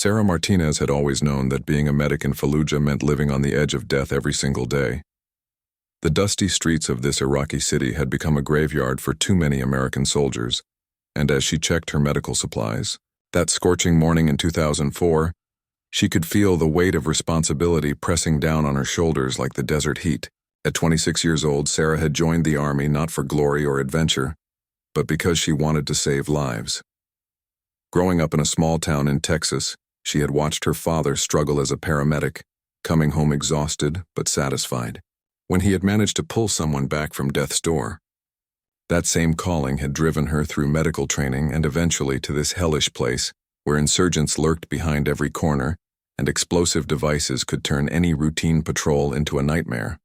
Sarah Martinez had always known that being a medic in Fallujah meant living on the edge of death every single day. The dusty streets of this Iraqi city had become a graveyard for too many American soldiers, and as she checked her medical supplies, that scorching morning in 2004, she could feel the weight of responsibility pressing down on her shoulders like the desert heat. At 26 years old, Sarah had joined the army not for glory or adventure, but because she wanted to save lives. Growing up in a small town in Texas, she had watched her father struggle as a paramedic, coming home exhausted but satisfied when he had managed to pull someone back from death's door. That same calling had driven her through medical training and eventually to this hellish place where insurgents lurked behind every corner and explosive devices could turn any routine patrol into a nightmare.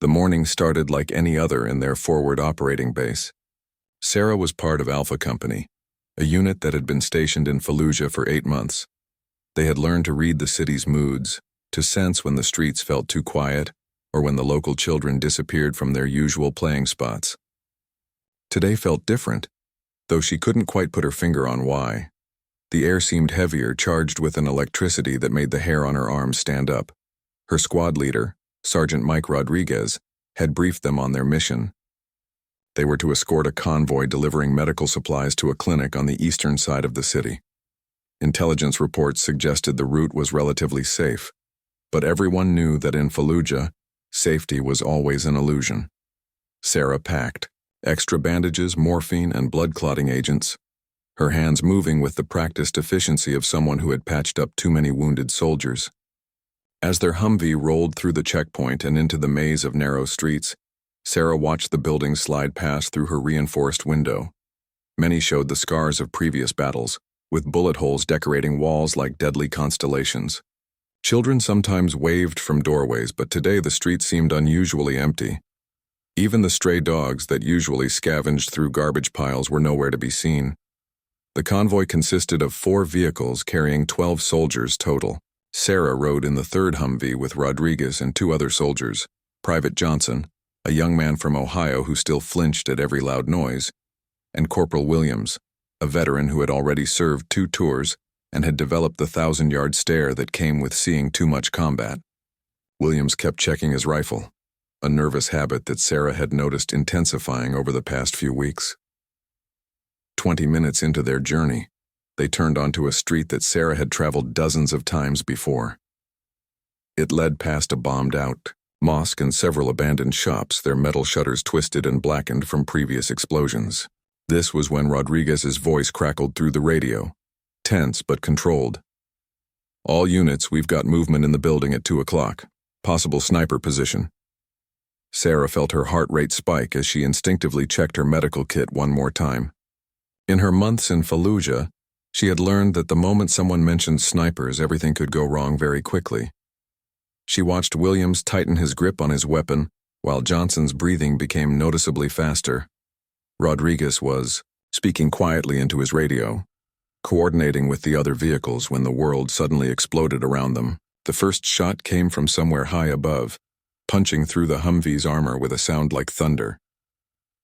The morning started like any other in their forward operating base. Sarah was part of Alpha Company, a unit that had been stationed in Fallujah for 8 months. They had learned to read the city's moods, to sense when the streets felt too quiet or when the local children disappeared from their usual playing spots. Today felt different, though she couldn't quite put her finger on why. The air seemed heavier, charged with an electricity that made the hair on her arms stand up. Her squad leader, Sergeant Mike Rodriguez, had briefed them on their mission. They were to escort a convoy delivering medical supplies to a clinic on the eastern side of the city. Intelligence reports suggested the route was relatively safe, but everyone knew that in Fallujah, safety was always an illusion. Sarah packed extra bandages, morphine, and blood-clotting agents, her hands moving with the practiced efficiency of someone who had patched up too many wounded soldiers. As their Humvee rolled through the checkpoint and into the maze of narrow streets, Sarah watched the buildings slide past through her reinforced window. Many showed the scars of previous battles, with bullet holes decorating walls like deadly constellations. Children sometimes waved from doorways, but today the streets seemed unusually empty. Even the stray dogs that usually scavenged through garbage piles were nowhere to be seen. The convoy consisted of 4 vehicles carrying 12 soldiers total. Sarah rode in the third Humvee with Rodriguez and 2 other soldiers, Private Johnson, a young man from Ohio who still flinched at every loud noise, and Corporal Williams, a veteran who had already served 2 tours and had developed the 1,000-yard stare that came with seeing too much combat. Williams kept checking his rifle, a nervous habit that Sarah had noticed intensifying over the past few weeks. 20 minutes into their journey, they turned onto a street that Sarah had traveled dozens of times before. It led past a bombed-out mosque and several abandoned shops, their metal shutters twisted and blackened from previous explosions. This was when Rodriguez's voice crackled through the radio, tense but controlled. "All units, we've got movement in the building at 2 o'clock. Possible sniper position." Sarah felt her heart rate spike as she instinctively checked her medical kit one more time. In her months in Fallujah, she had learned that the moment someone mentioned snipers, everything could go wrong very quickly. She watched Williams tighten his grip on his weapon, while Johnson's breathing became noticeably faster. Rodriguez was speaking quietly into his radio, coordinating with the other vehicles when the world suddenly exploded around them. The first shot came from somewhere high above, punching through the Humvee's armor with a sound like thunder.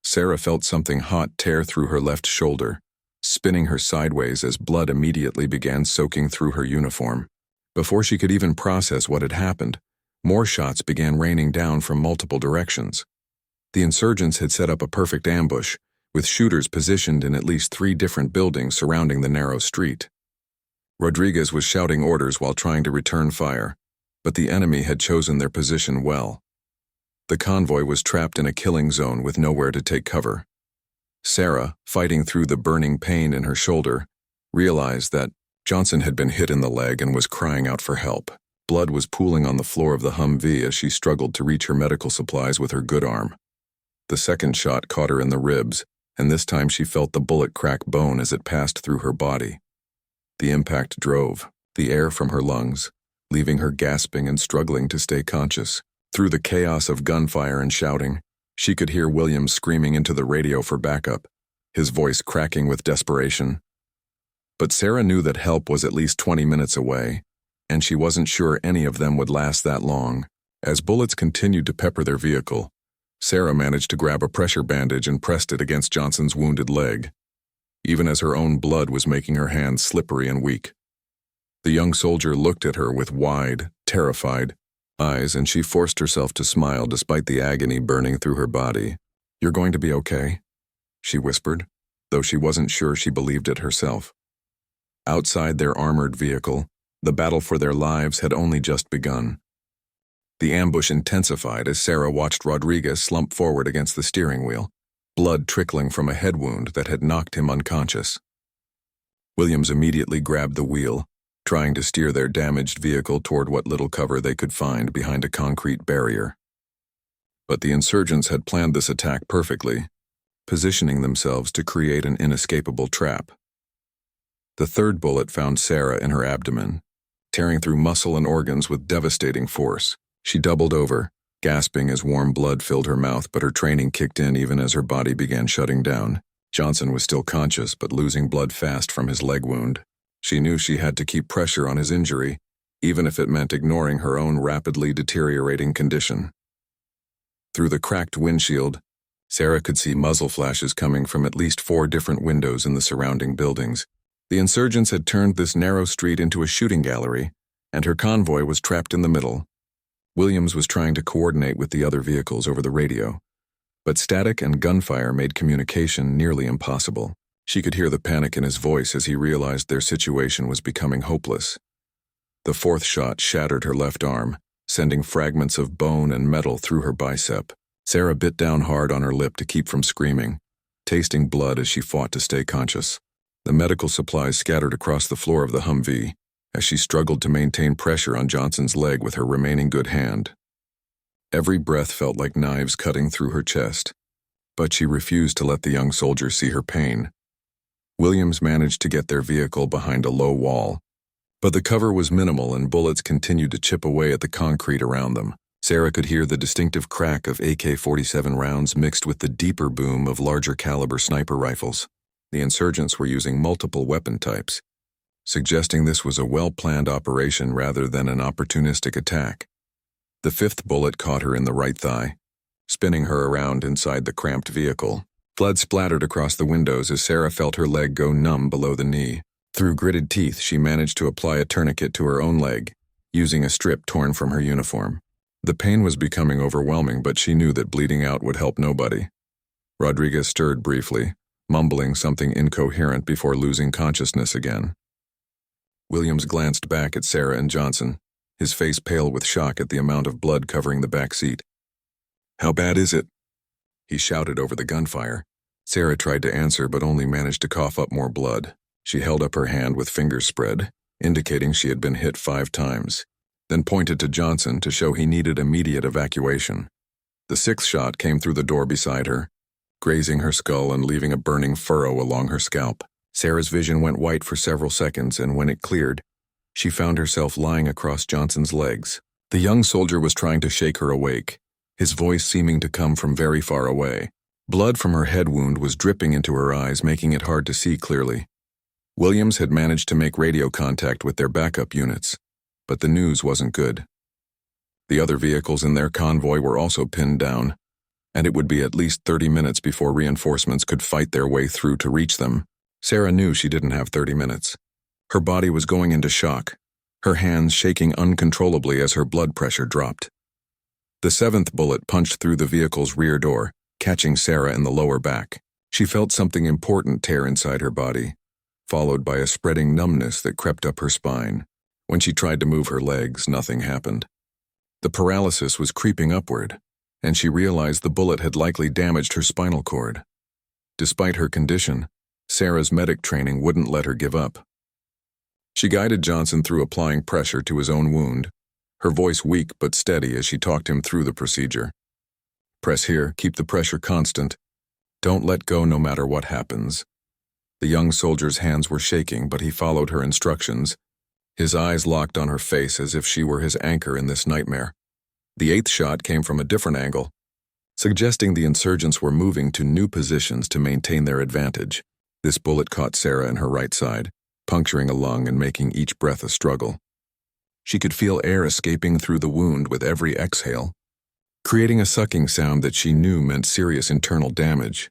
Sarah felt something hot tear through her left shoulder, spinning her sideways as blood immediately began soaking through her uniform. Before she could even process what had happened, more shots began raining down from multiple directions. The insurgents had set up a perfect ambush, with shooters positioned in at least 3 different buildings surrounding the narrow street. Rodriguez was shouting orders while trying to return fire, but the enemy had chosen their position well. The convoy was trapped in a killing zone with nowhere to take cover. Sarah, fighting through the burning pain in her shoulder, realized that Johnson had been hit in the leg and was crying out for help. Blood was pooling on the floor of the Humvee as she struggled to reach her medical supplies with her good arm. The second shot caught her in the ribs, and this time she felt the bullet crack bone as it passed through her body. The impact drove the air from her lungs, leaving her gasping and struggling to stay conscious. Through the chaos of gunfire and shouting, she could hear Williams screaming into the radio for backup, his voice cracking with desperation. But Sarah knew that help was at least 20 minutes away, and she wasn't sure any of them would last that long. As bullets continued to pepper their vehicle, Sarah managed to grab a pressure bandage and pressed it against Johnson's wounded leg, even as her own blood was making her hands slippery and weak. The young soldier looked at her with wide, terrified eyes, and she forced herself to smile despite the agony burning through her body. "You're going to be okay," she whispered, though she wasn't sure she believed it herself. Outside their armored vehicle, the battle for their lives had only just begun. The ambush intensified as Sarah watched Rodriguez slump forward against the steering wheel, blood trickling from a head wound that had knocked him unconscious. Williams immediately grabbed the wheel, trying to steer their damaged vehicle toward what little cover they could find behind a concrete barrier. But the insurgents had planned this attack perfectly, positioning themselves to create an inescapable trap. The third bullet found Sarah in her abdomen, tearing through muscle and organs with devastating force. She doubled over, gasping as warm blood filled her mouth, but her training kicked in even as her body began shutting down. Johnson was still conscious, but losing blood fast from his leg wound. She knew she had to keep pressure on his injury, even if it meant ignoring her own rapidly deteriorating condition. Through the cracked windshield, Sarah could see muzzle flashes coming from at least 4 different windows in the surrounding buildings. The insurgents had turned this narrow street into a shooting gallery, and her convoy was trapped in the middle. Williams was trying to coordinate with the other vehicles over the radio, but static and gunfire made communication nearly impossible. She could hear the panic in his voice as he realized their situation was becoming hopeless. The 4th shot shattered her left arm, sending fragments of bone and metal through her bicep. Sarah bit down hard on her lip to keep from screaming, tasting blood as she fought to stay conscious. The medical supplies scattered across the floor of the Humvee as she struggled to maintain pressure on Johnson's leg with her remaining good hand. Every breath felt like knives cutting through her chest, but she refused to let the young soldier see her pain. Williams managed to get their vehicle behind a low wall, but the cover was minimal and bullets continued to chip away at the concrete around them. Sarah could hear the distinctive crack of AK-47 rounds mixed with the deeper boom of larger caliber sniper rifles. The insurgents were using multiple weapon types, suggesting this was a well-planned operation rather than an opportunistic attack. The 5th bullet caught her in the right thigh, spinning her around inside the cramped vehicle. Blood splattered across the windows as Sarah felt her leg go numb below the knee. Through gritted teeth, she managed to apply a tourniquet to her own leg, using a strip torn from her uniform. The pain was becoming overwhelming, but she knew that bleeding out would help nobody. Rodriguez stirred briefly, mumbling something incoherent before losing consciousness again. Williams glanced back at Sarah and Johnson, his face pale with shock at the amount of blood covering the back seat. "How bad is it?" he shouted over the gunfire. Sarah tried to answer but only managed to cough up more blood. She held up her hand with fingers spread, indicating she had been hit 5 times, then pointed to Johnson to show he needed immediate evacuation. The 6th shot came through the door beside her, grazing her skull and leaving a burning furrow along her scalp. Sarah's vision went white for several seconds, and when it cleared, she found herself lying across Johnson's legs. The young soldier was trying to shake her awake, his voice seeming to come from very far away. Blood from her head wound was dripping into her eyes, making it hard to see clearly. Williams had managed to make radio contact with their backup units, but the news wasn't good. The other vehicles in their convoy were also pinned down, and it would be at least 30 minutes before reinforcements could fight their way through to reach them. Sarah knew she didn't have 30 minutes. Her body was going into shock, her hands shaking uncontrollably as her blood pressure dropped. The 7th bullet punched through the vehicle's rear door, catching Sarah in the lower back. She felt something important tear inside her body, followed by a spreading numbness that crept up her spine. When she tried to move her legs, nothing happened. The paralysis was creeping upward, and she realized the bullet had likely damaged her spinal cord. Despite her condition, Sarah's medic training wouldn't let her give up. She guided Johnson through applying pressure to his own wound, her voice weak but steady as she talked him through the procedure. "Press here, keep the pressure constant. Don't let go no matter what happens." The young soldier's hands were shaking, but he followed her instructions, his eyes locked on her face as if she were his anchor in this nightmare. The 8th shot came from a different angle, suggesting the insurgents were moving to new positions to maintain their advantage. This bullet caught Sarah in her right side, puncturing a lung and making each breath a struggle. She could feel air escaping through the wound with every exhale, creating a sucking sound that she knew meant serious internal damage.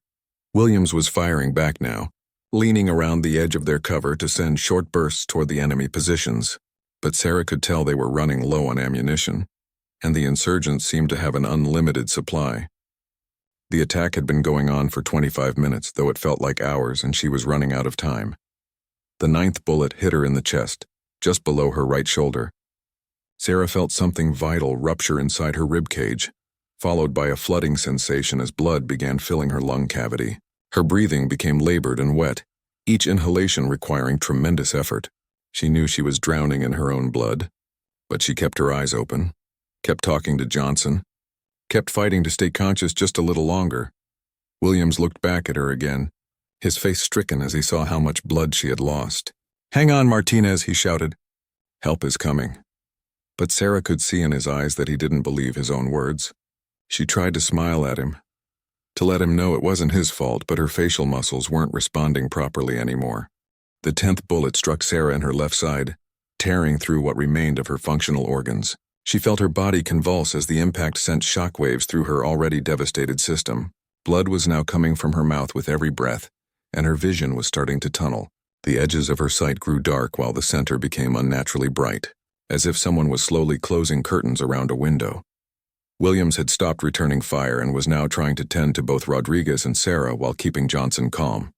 Williams was firing back now, leaning around the edge of their cover to send short bursts toward the enemy positions. But Sarah could tell they were running low on ammunition, and the insurgents seemed to have an unlimited supply. The attack had been going on for 25 minutes, though it felt like hours, and she was running out of time. The 9th bullet hit her in the chest, just below her right shoulder. Sarah felt something vital rupture inside her ribcage, followed by a flooding sensation as blood began filling her lung cavity. Her breathing became labored and wet, each inhalation requiring tremendous effort. She knew she was drowning in her own blood, but she kept her eyes open, kept talking to Johnson, kept fighting to stay conscious just a little longer. Williams looked back at her again, his face stricken as he saw how much blood she had lost. "Hang on, Martinez," he shouted. "Help is coming." But Sarah could see in his eyes that he didn't believe his own words. She tried to smile at him, to let him know it wasn't his fault, but her facial muscles weren't responding properly anymore. The 10th bullet struck Sarah in her left side, tearing through what remained of her functional organs. She felt her body convulse as the impact sent shockwaves through her already devastated system. Blood was now coming from her mouth with every breath, and her vision was starting to tunnel. The edges of her sight grew dark while the center became unnaturally bright, as if someone was slowly closing curtains around a window. Williams had stopped returning fire and was now trying to tend to both Rodriguez and Sarah while keeping Johnson calm.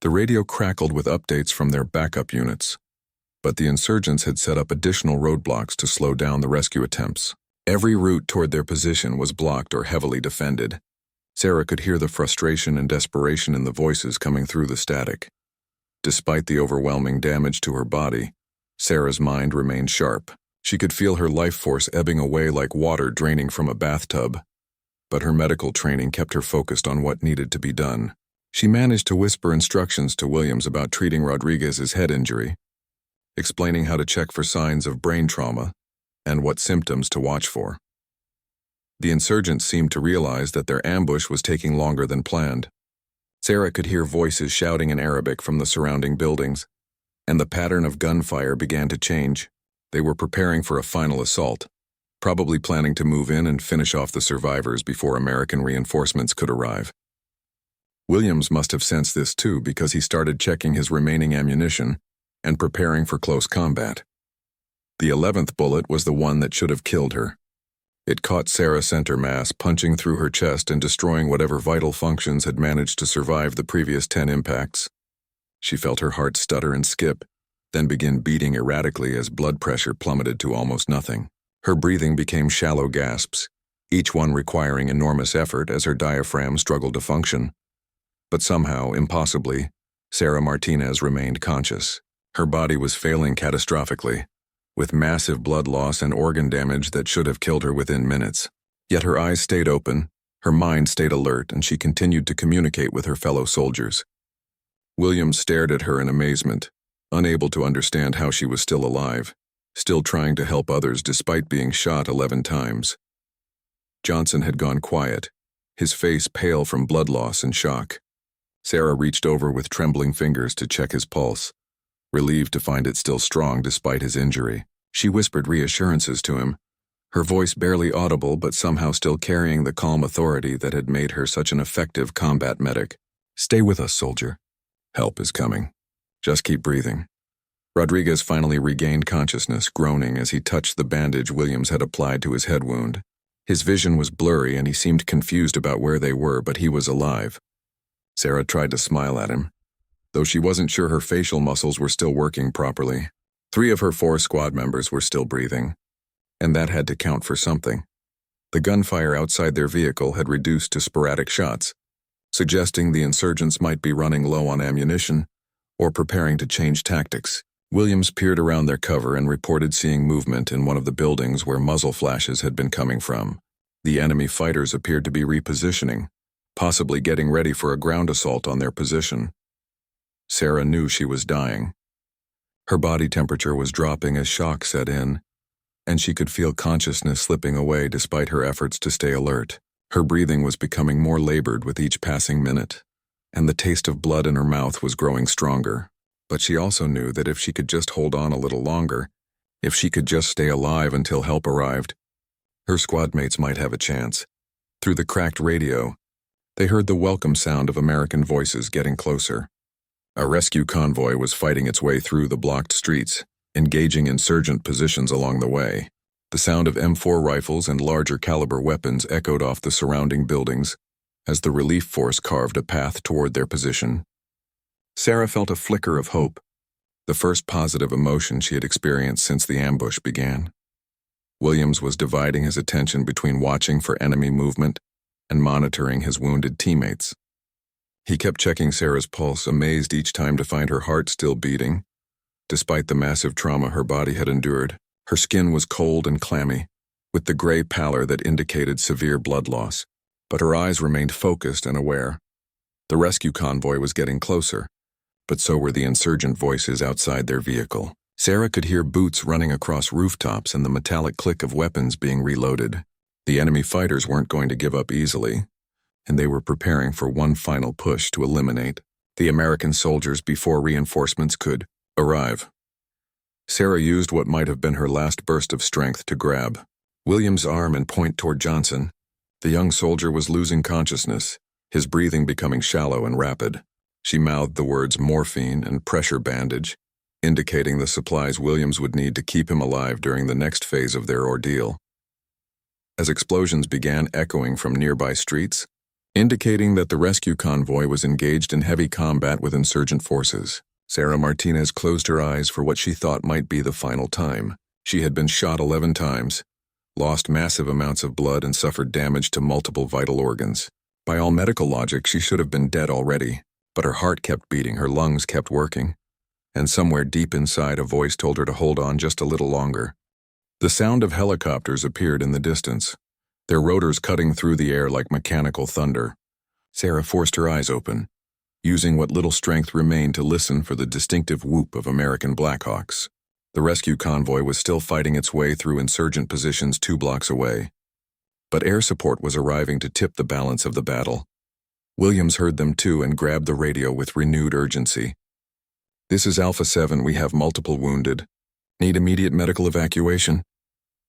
The radio crackled with updates from their backup units, but the insurgents had set up additional roadblocks to slow down the rescue attempts. Every route toward their position was blocked or heavily defended. Sarah could hear the frustration and desperation in the voices coming through the static. Despite the overwhelming damage to her body, Sarah's mind remained sharp. She could feel her life force ebbing away like water draining from a bathtub, but her medical training kept her focused on what needed to be done. She managed to whisper instructions to Williams about treating Rodriguez's head injury, explaining how to check for signs of brain trauma and what symptoms to watch for. The insurgents seemed to realize that their ambush was taking longer than planned. Sarah could hear voices shouting in Arabic from the surrounding buildings, and the pattern of gunfire began to change. They were preparing for a final assault, probably planning to move in and finish off the survivors before American reinforcements could arrive. Williams must have sensed this too, because he started checking his remaining ammunition and preparing for close combat. The 11th bullet was the one that should have killed her. It caught Sarah center mass, punching through her chest and destroying whatever vital functions had managed to survive the previous 10 impacts. She felt her heart stutter and skip, then begin beating erratically as blood pressure plummeted to almost nothing. Her breathing became shallow gasps, each one requiring enormous effort as her diaphragm struggled to function. But somehow, impossibly, Sarah Martinez remained conscious. Her body was failing catastrophically, with massive blood loss and organ damage that should have killed her within minutes. Yet her eyes stayed open, her mind stayed alert, and she continued to communicate with her fellow soldiers. Williams stared at her in amazement, unable to understand how she was still alive, still trying to help others despite being shot 11 times. Johnson had gone quiet, his face pale from blood loss and shock. Sarah reached over with trembling fingers to check his pulse, relieved to find it still strong despite his injury. She whispered reassurances to him, her voice barely audible but somehow still carrying the calm authority that had made her such an effective combat medic. "Stay with us, soldier. Help is coming. Just keep breathing." Rodriguez finally regained consciousness, groaning as he touched the bandage Williams had applied to his head wound. His vision was blurry and he seemed confused about where they were, but he was alive. Sarah tried to smile at him, though she wasn't sure her facial muscles were still working properly. 3 of her 4 squad members were still breathing, and that had to count for something. The gunfire outside their vehicle had reduced to sporadic shots, suggesting the insurgents might be running low on ammunition or preparing to change tactics. Williams peered around their cover and reported seeing movement in one of the buildings where muzzle flashes had been coming from. The enemy fighters appeared to be repositioning, possibly getting ready for a ground assault on their position. Sarah knew she was dying. Her body temperature was dropping as shock set in, and she could feel consciousness slipping away despite her efforts to stay alert. Her breathing was becoming more labored with each passing minute, and the taste of blood in her mouth was growing stronger. But she also knew that if she could just hold on a little longer, if she could just stay alive until help arrived, her squad mates might have a chance. Through the cracked radio, they heard the welcome sound of American voices getting closer. A rescue convoy was fighting its way through the blocked streets, engaging insurgent positions along the way. The sound of M4 rifles and larger caliber weapons echoed off the surrounding buildings as the relief force carved a path toward their position. Sarah felt a flicker of hope, the first positive emotion she had experienced since the ambush began. Williams was dividing his attention between watching for enemy movement and monitoring his wounded teammates. He kept checking Sarah's pulse, amazed each time to find her heart still beating. Despite the massive trauma her body had endured, her skin was cold and clammy, with the gray pallor that indicated severe blood loss, but her eyes remained focused and aware. The rescue convoy was getting closer, but so were the insurgent voices outside their vehicle. Sarah could hear boots running across rooftops and the metallic click of weapons being reloaded. The enemy fighters weren't going to give up easily, and they were preparing for one final push to eliminate the American soldiers before reinforcements could arrive. Sarah used what might have been her last burst of strength to grab Williams' arm and point toward Johnson. The young soldier was losing consciousness, his breathing becoming shallow and rapid. She mouthed the words morphine and pressure bandage, indicating the supplies Williams would need to keep him alive during the next phase of their ordeal. As explosions began echoing from nearby streets, indicating that the rescue convoy was engaged in heavy combat with insurgent forces, Sarah Martinez closed her eyes for what she thought might be the final time. She had been shot 11 times, lost massive amounts of blood, and suffered damage to multiple vital organs. By all medical logic, she should have been dead already, but her heart kept beating, her lungs kept working, and somewhere deep inside a voice told her to hold on just a little longer. The sound of helicopters appeared in the distance, their rotors cutting through the air like mechanical thunder. Sarah forced her eyes open, using what little strength remained to listen for the distinctive whoop of American Blackhawks. The rescue convoy was still fighting its way through insurgent positions 2 blocks away, but air support was arriving to tip the balance of the battle. Williams heard them too and grabbed the radio with renewed urgency. "This is Alpha 7, we have multiple wounded. Need immediate medical evacuation?"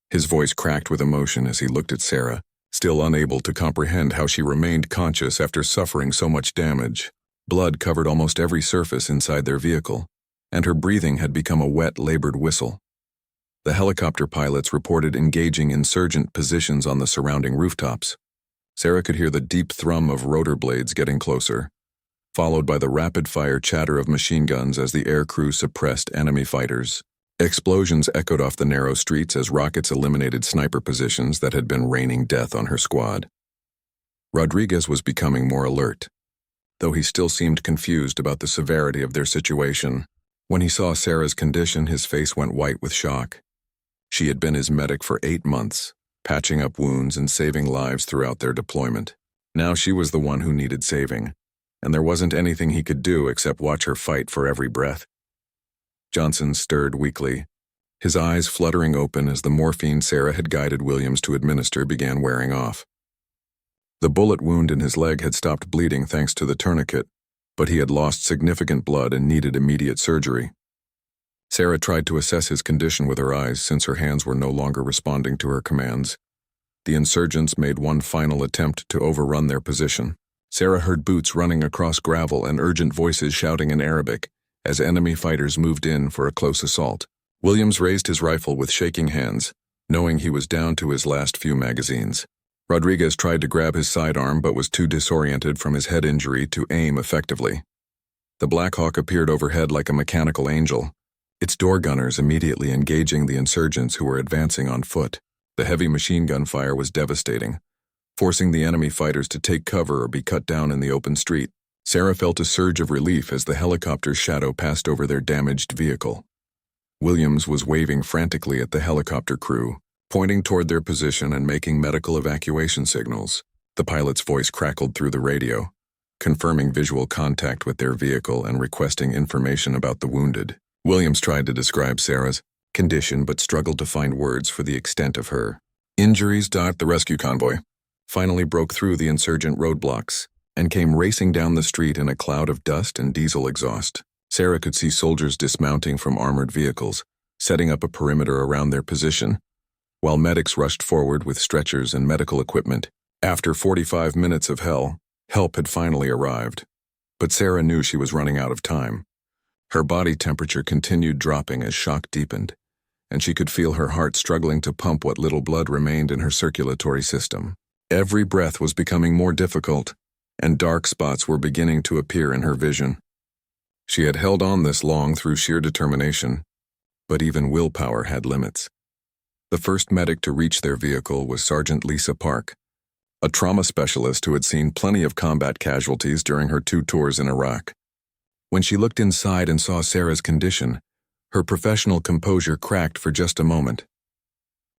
His voice cracked with emotion as he looked at Sarah, still unable to comprehend how she remained conscious after suffering so much damage. Blood covered almost every surface inside their vehicle, and her breathing had become a wet, labored whistle. The helicopter pilots reported engaging insurgent positions on the surrounding rooftops. Sarah could hear the deep thrum of rotor blades getting closer, followed by the rapid-fire chatter of machine guns as the air crew suppressed enemy fighters. Explosions echoed off the narrow streets as rockets eliminated sniper positions that had been raining death on her squad. Rodriguez was becoming more alert, though he still seemed confused about the severity of their situation. When he saw Sarah's condition, his face went white with shock. She had been his medic for 8 months, patching up wounds and saving lives throughout their deployment. Now she was the one who needed saving, and there wasn't anything he could do except watch her fight for every breath. Johnson stirred weakly, his eyes fluttering open as the morphine Sarah had guided Williams to administer began wearing off. The bullet wound in his leg had stopped bleeding thanks to the tourniquet, but he had lost significant blood and needed immediate surgery. Sarah tried to assess his condition with her eyes since her hands were no longer responding to her commands. The insurgents made one final attempt to overrun their position. Sarah heard boots running across gravel and urgent voices shouting in Arabic as enemy fighters moved in for a close assault. Williams raised his rifle with shaking hands, knowing he was down to his last few magazines. Rodriguez tried to grab his sidearm but was too disoriented from his head injury to aim effectively. The Black Hawk appeared overhead like a mechanical angel, its door gunners immediately engaging the insurgents who were advancing on foot. The heavy machine gun fire was devastating, forcing the enemy fighters to take cover or be cut down in the open street. Sarah felt a surge of relief as the helicopter's shadow passed over their damaged vehicle. Williams was waving frantically at the helicopter crew, pointing toward their position and making medical evacuation signals. The pilot's voice crackled through the radio, confirming visual contact with their vehicle and requesting information about the wounded. Williams tried to describe Sarah's condition but struggled to find words for the extent of her injuries. The rescue convoy finally broke through the insurgent roadblocks and came racing down the street in a cloud of dust and diesel exhaust. Sarah could see soldiers dismounting from armored vehicles, setting up a perimeter around their position, while medics rushed forward with stretchers and medical equipment. After 45 minutes of hell, help had finally arrived. But Sarah knew she was running out of time. Her body temperature continued dropping as shock deepened, and she could feel her heart struggling to pump what little blood remained in her circulatory system. Every breath was becoming more difficult, and dark spots were beginning to appear in her vision. She had held on this long through sheer determination, but even willpower had limits. The first medic to reach their vehicle was Sergeant Lisa Park, a trauma specialist who had seen plenty of combat casualties during her 2 tours in Iraq. When she looked inside and saw Sarah's condition, her professional composure cracked for just a moment.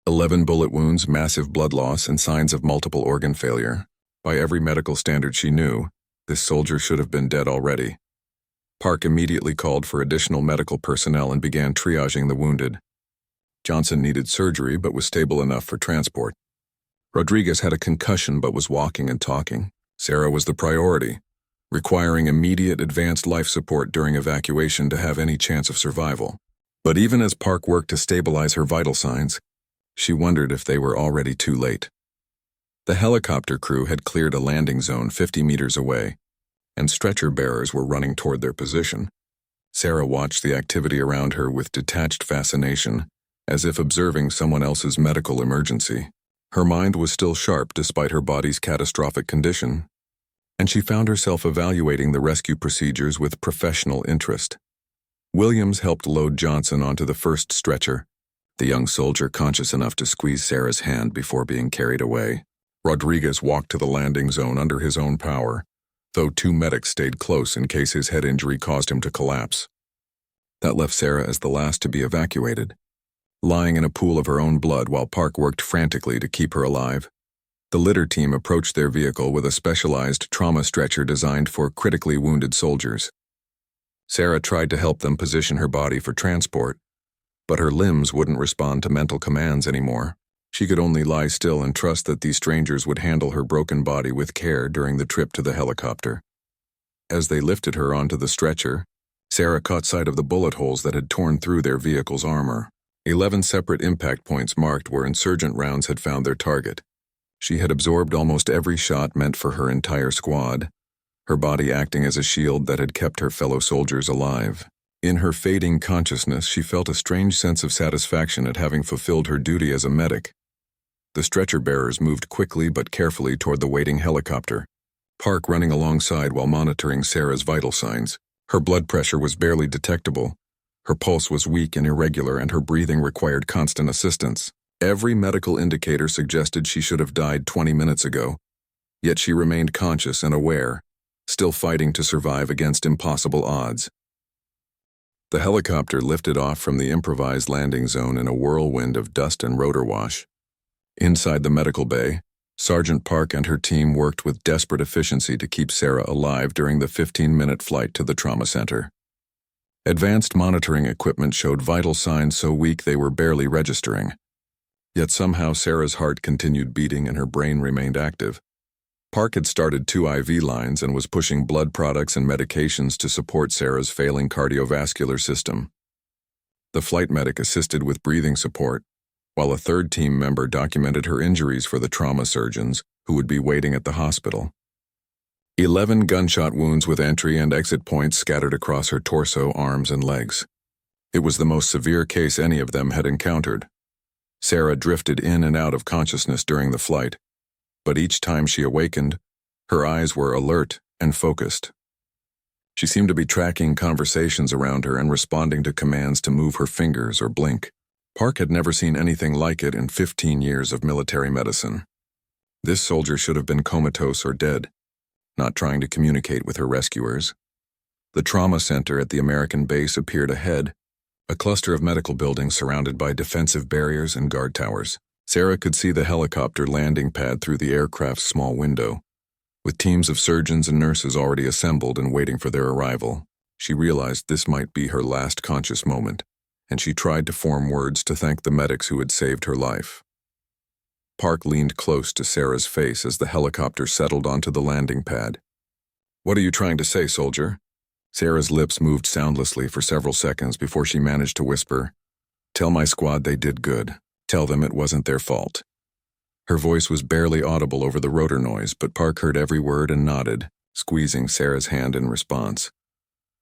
11 bullet wounds, massive blood loss, and signs of multiple organ failure. By every medical standard she knew, this soldier should have been dead already. Park immediately called for additional medical personnel and began triaging the wounded. Johnson needed surgery but was stable enough for transport. Rodriguez had a concussion but was walking and talking. Sarah was the priority, requiring immediate advanced life support during evacuation to have any chance of survival. But even as Park worked to stabilize her vital signs, she wondered if they were already too late. The helicopter crew had cleared a landing zone 50 meters away, and stretcher bearers were running toward their position. Sarah watched the activity around her with detached fascination, as if observing someone else's medical emergency. Her mind was still sharp despite her body's catastrophic condition, and she found herself evaluating the rescue procedures with professional interest. Williams helped load Johnson onto the first stretcher, the young soldier conscious enough to squeeze Sarah's hand before being carried away. Rodriguez walked to the landing zone under his own power, though 2 medics stayed close in case his head injury caused him to collapse. That left Sarah as the last to be evacuated, lying in a pool of her own blood while Park worked frantically to keep her alive. The litter team approached their vehicle with a specialized trauma stretcher designed for critically wounded soldiers. Sarah tried to help them position her body for transport, but her limbs wouldn't respond to mental commands anymore. She could only lie still and trust that these strangers would handle her broken body with care during the trip to the helicopter. As they lifted her onto the stretcher, Sarah caught sight of the bullet holes that had torn through their vehicle's armor. 11 separate impact points marked where insurgent rounds had found their target. She had absorbed almost every shot meant for her entire squad, her body acting as a shield that had kept her fellow soldiers alive. In her fading consciousness, she felt a strange sense of satisfaction at having fulfilled her duty as a medic. The stretcher bearers moved quickly but carefully toward the waiting helicopter, Park running alongside while monitoring Sarah's vital signs. Her blood pressure was barely detectable. Her pulse was weak and irregular, and her breathing required constant assistance. Every medical indicator suggested she should have died 20 minutes ago, yet she remained conscious and aware, still fighting to survive against impossible odds. The helicopter lifted off from the improvised landing zone in a whirlwind of dust and rotor wash. Inside the medical bay, Sergeant Park and her team worked with desperate efficiency to keep Sarah alive during the 15-minute flight to the trauma center. Advanced monitoring equipment showed vital signs so weak they were barely registering. Yet somehow Sarah's heart continued beating and her brain remained active. Park had started 2 IV lines and was pushing blood products and medications to support Sarah's failing cardiovascular system. The flight medic assisted with breathing support, while a 3rd team member documented her injuries for the trauma surgeons who would be waiting at the hospital. 11 gunshot wounds with entry and exit points scattered across her torso, arms, and legs. It was the most severe case any of them had encountered. Sarah drifted in and out of consciousness during the flight, but each time she awakened, her eyes were alert and focused. She seemed to be tracking conversations around her and responding to commands to move her fingers or blink. Park had never seen anything like it in 15 years of military medicine. This soldier should have been comatose or dead, not trying to communicate with her rescuers. The trauma center at the American base appeared ahead, a cluster of medical buildings surrounded by defensive barriers and guard towers. Sarah could see the helicopter landing pad through the aircraft's small window, with teams of surgeons and nurses already assembled and waiting for their arrival. She realized this might be her last conscious moment, and she tried to form words to thank the medics who had saved her life. Park leaned close to Sarah's face as the helicopter settled onto the landing pad. "What are you trying to say, soldier?" Sarah's lips moved soundlessly for several seconds before she managed to whisper, "Tell my squad they did good. Tell them it wasn't their fault." Her voice was barely audible over the rotor noise, but Park heard every word and nodded. squeezing Sarah's hand in response.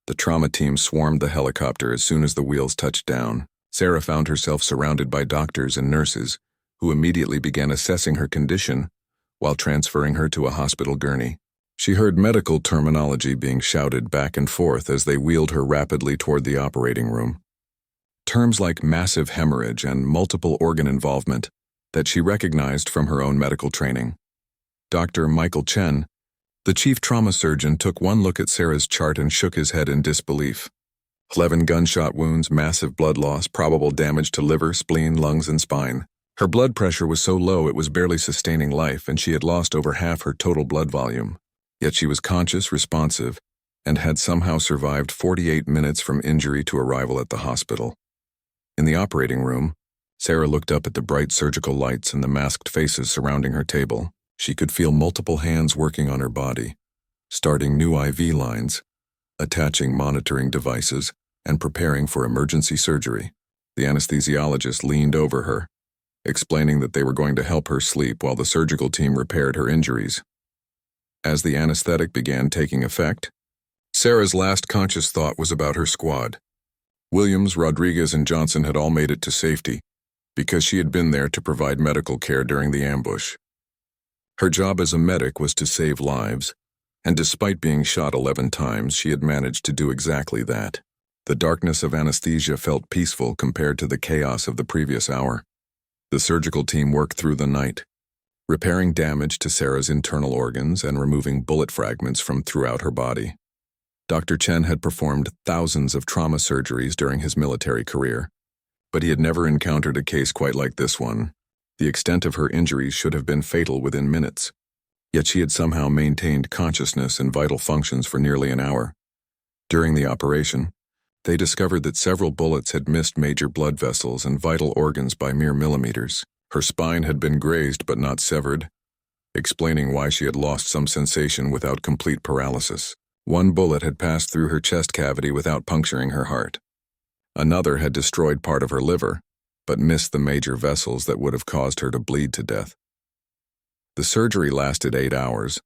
The trauma team swarmed the helicopter as soon as the wheels touched down. Sarah found herself surrounded by doctors and nurses, who immediately began assessing her condition while transferring her to a hospital gurney. She heard medical terminology being shouted back and forth as they wheeled her rapidly toward the operating room. Terms like massive hemorrhage and multiple organ involvement that she recognized from her own medical training. Dr. Michael Chen, the chief trauma surgeon, took one look at Sarah's chart and shook his head in disbelief. 11 gunshot wounds, massive blood loss, probable damage to liver, spleen, lungs, and spine. Her blood pressure was so low it was barely sustaining life, and she had lost over half her total blood volume. Yet she was conscious, responsive, and had somehow survived 48 minutes from injury to arrival at the hospital. In the operating room, Sarah looked up at the bright surgical lights and the masked faces surrounding her table. She could feel multiple hands working on her body, starting new IV lines, attaching monitoring devices, and preparing for emergency surgery. The anesthesiologist leaned over her, explaining that they were going to help her sleep while the surgical team repaired her injuries. As the anesthetic began taking effect, Sarah's last conscious thought was about her squad. Williams, Rodriguez, and Johnson had all made it to safety because she had been there to provide medical care during the ambush. Her job as a medic was to save lives, and despite being shot 11 times, she had managed to do exactly that. The darkness of anesthesia felt peaceful compared to the chaos of the previous hour. The surgical team worked through the night, repairing damage to Sarah's internal organs and removing bullet fragments from throughout her body. Dr. Chen had performed thousands of trauma surgeries during his military career, but he had never encountered a case quite like this one. The extent of her injuries should have been fatal within minutes, yet she had somehow maintained consciousness and vital functions for nearly an hour. During the operation, they discovered that several bullets had missed major blood vessels and vital organs by mere millimeters. Her spine had been grazed but not severed, explaining why she had lost some sensation without complete paralysis. One bullet had passed through her chest cavity without puncturing her heart. Another had destroyed part of her liver, but missed the major vessels that would have caused her to bleed to death. The surgery lasted 8 hours,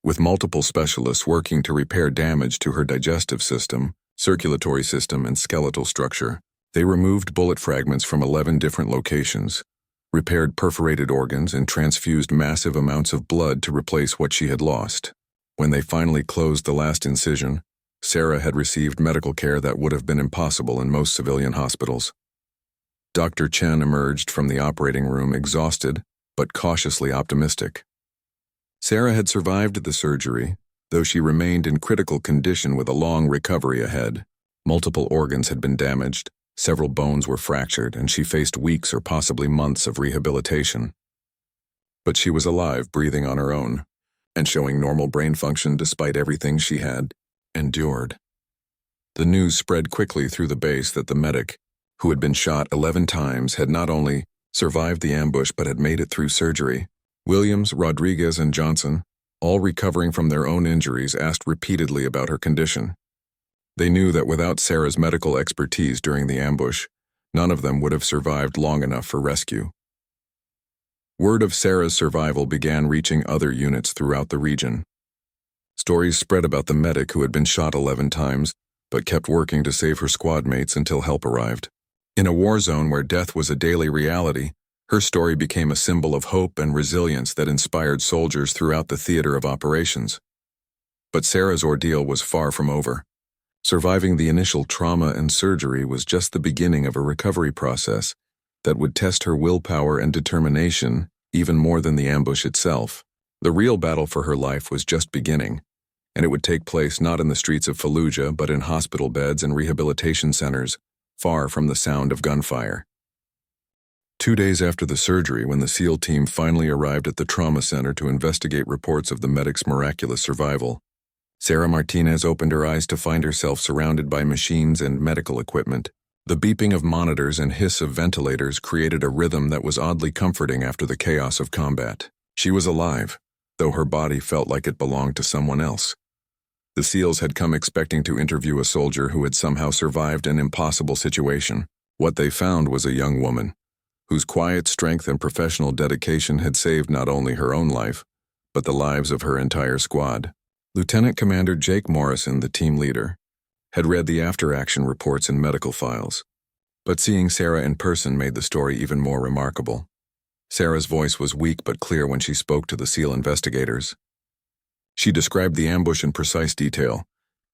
with multiple specialists working to repair damage to her digestive system, circulatory system, and skeletal structure. They removed bullet fragments from 11 different locations, repaired perforated organs, and transfused massive amounts of blood to replace what she had lost. When they finally closed the last incision, Sarah had received medical care that would have been impossible in most civilian hospitals. Dr. Chen emerged from the operating room exhausted but cautiously optimistic. Sarah had survived the surgery, though she remained in critical condition with a long recovery ahead. Multiple organs had been damaged, several bones were fractured, and she faced weeks or possibly months of rehabilitation. But she was alive, breathing on her own, and showing normal brain function despite everything she had endured. The news spread quickly through the base that the medic, who had been shot 11 times, had not only survived the ambush but had made it through surgery. Williams, Rodriguez, and Johnson, all recovering from their own injuries, asked repeatedly about her condition. They knew that without Sarah's medical expertise during the ambush, none of them would have survived long enough for rescue. Word of Sarah's survival began reaching other units throughout the region. Stories spread about the medic who had been shot 11 times, but kept working to save her squad mates until help arrived. In a war zone where death was a daily reality, her story became a symbol of hope and resilience that inspired soldiers throughout the theater of operations. But Sarah's ordeal was far from over. Surviving the initial trauma and surgery was just the beginning of a recovery process that would test her willpower and determination even more than the ambush itself. The real battle for her life was just beginning, and it would take place not in the streets of Fallujah but in hospital beds and rehabilitation centers, far from the sound of gunfire. 2 days after the surgery, when the SEAL team finally arrived at the trauma center to investigate reports of the medic's miraculous survival, Sarah Martinez opened her eyes to find herself surrounded by machines and medical equipment. The beeping of monitors and hiss of ventilators created a rhythm that was oddly comforting after the chaos of combat. She was alive, though her body felt like it belonged to someone else. The SEALs had come expecting to interview a soldier who had somehow survived an impossible situation. What they found was a young woman, whose quiet strength and professional dedication had saved not only her own life, but the lives of her entire squad. Lieutenant Commander Jake Morrison, the team leader, had read the after-action reports and medical files, but seeing Sarah in person made the story even more remarkable. Sarah's voice was weak but clear when she spoke to the SEAL investigators. She described the ambush in precise detail,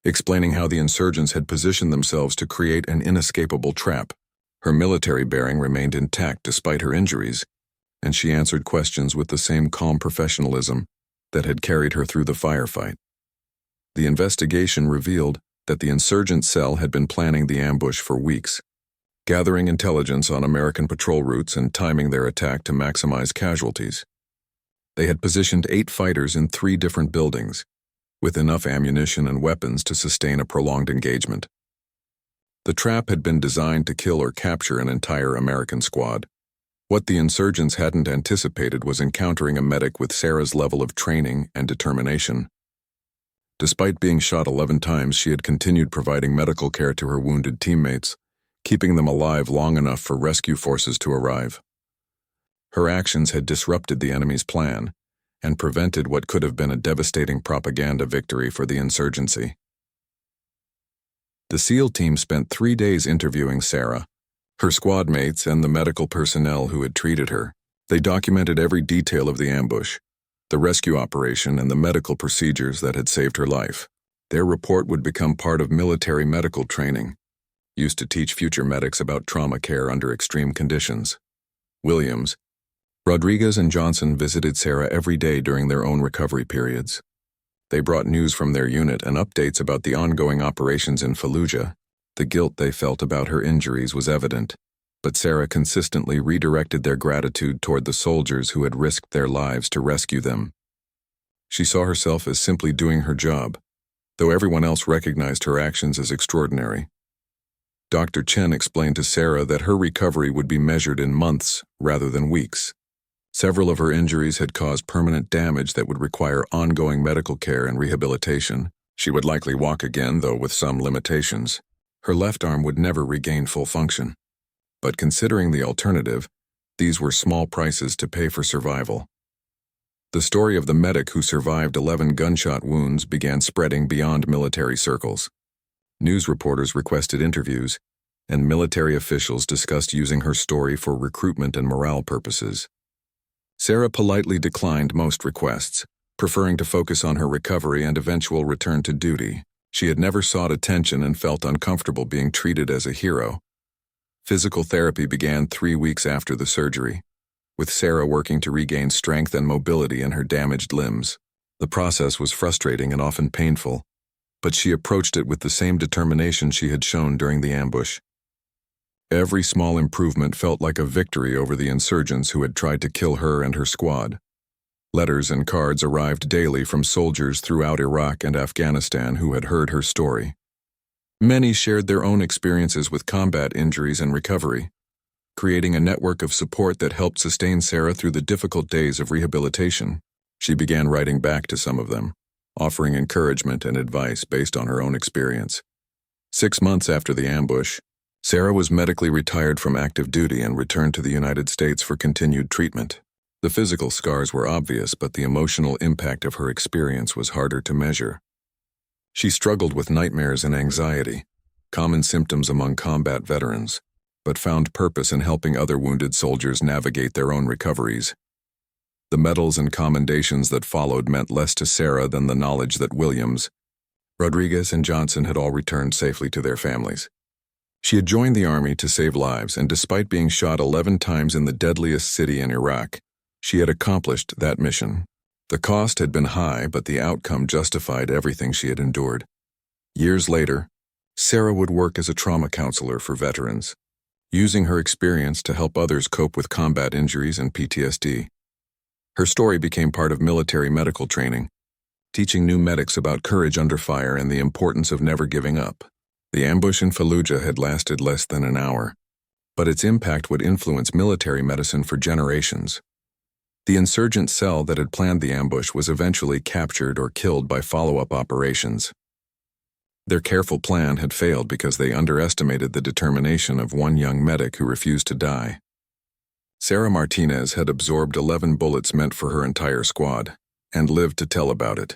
explaining how the insurgents had positioned themselves to create an inescapable trap. Her military bearing remained intact despite her injuries, and she answered questions with the same calm professionalism that had carried her through the firefight. The investigation revealed that the insurgent cell had been planning the ambush for weeks, gathering intelligence on American patrol routes and timing their attack to maximize casualties. They had positioned 8 fighters in 3 different buildings, with enough ammunition and weapons to sustain a prolonged engagement. The trap had been designed to kill or capture an entire American squad. What the insurgents hadn't anticipated was encountering a medic with Sarah's level of training and determination. Despite being shot 11 times, she had continued providing medical care to her wounded teammates, keeping them alive long enough for rescue forces to arrive. Her actions had disrupted the enemy's plan and prevented what could have been a devastating propaganda victory for the insurgency. The SEAL team spent 3 days interviewing Sarah, her squad mates, and the medical personnel who had treated her. They documented every detail of the ambush, the rescue operation, and the medical procedures that had saved her life. Their report would become part of military medical training, used to teach future medics about trauma care under extreme conditions. Williams, Rodriguez, and Johnson visited Sarah every day during their own recovery periods. They brought news from their unit and updates about the ongoing operations in Fallujah. The guilt they felt about her injuries was evident, but Sarah consistently redirected their gratitude toward the soldiers who had risked their lives to rescue them. She saw herself as simply doing her job, though everyone else recognized her actions as extraordinary. Dr. Chen explained to Sarah that her recovery would be measured in months rather than weeks. Several of her injuries had caused permanent damage that would require ongoing medical care and rehabilitation. She would likely walk again, though with some limitations. Her left arm would never regain full function. But considering the alternative, these were small prices to pay for survival. The story of the medic who survived 11 gunshot wounds began spreading beyond military circles. News reporters requested interviews, and military officials discussed using her story for recruitment and morale purposes. Sarah politely declined most requests, preferring to focus on her recovery and eventual return to duty. She had never sought attention and felt uncomfortable being treated as a hero. Physical therapy began 3 weeks after the surgery, with Sarah working to regain strength and mobility in her damaged limbs. The process was frustrating and often painful, but she approached it with the same determination she had shown during the ambush. Every small improvement felt like a victory over the insurgents who had tried to kill her and her squad. Letters and cards arrived daily from soldiers throughout Iraq and Afghanistan who had heard her story. Many shared their own experiences with combat injuries and recovery, creating a network of support that helped sustain Sarah through the difficult days of rehabilitation. She began writing back to some of them, offering encouragement and advice based on her own experience. 6 months after the ambush, Sarah was medically retired from active duty and returned to the United States for continued treatment. The physical scars were obvious, but the emotional impact of her experience was harder to measure. She struggled with nightmares and anxiety, common symptoms among combat veterans, but found purpose in helping other wounded soldiers navigate their own recoveries. The medals and commendations that followed meant less to Sarah than the knowledge that Williams, Rodriguez, and Johnson had all returned safely to their families. She had joined the army to save lives, and despite being shot 11 times in the deadliest city in Iraq, she had accomplished that mission. The cost had been high, but the outcome justified everything she had endured. Years later, Sarah would work as a trauma counselor for veterans, using her experience to help others cope with combat injuries and PTSD. Her story became part of military medical training, teaching new medics about courage under fire and the importance of never giving up. The ambush in Fallujah had lasted less than an hour, but its impact would influence military medicine for generations. The insurgent cell that had planned the ambush was eventually captured or killed by follow-up operations. Their careful plan had failed because they underestimated the determination of one young medic who refused to die. Sarah Martinez had absorbed 11 bullets meant for her entire squad, and lived to tell about it.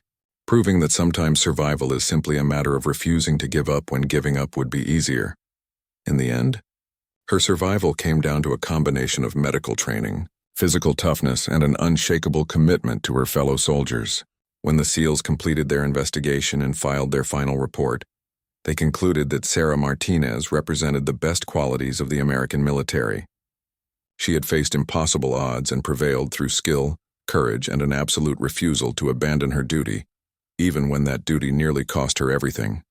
proving that sometimes survival is simply a matter of refusing to give up when giving up would be easier. In the end, her survival came down to a combination of medical training, physical toughness, and an unshakable commitment to her fellow soldiers. When the SEALs completed their investigation and filed their final report, they concluded that Sarah Martinez represented the best qualities of the American military. She had faced impossible odds and prevailed through skill, courage, and an absolute refusal to abandon her duty, even when that duty nearly cost her everything.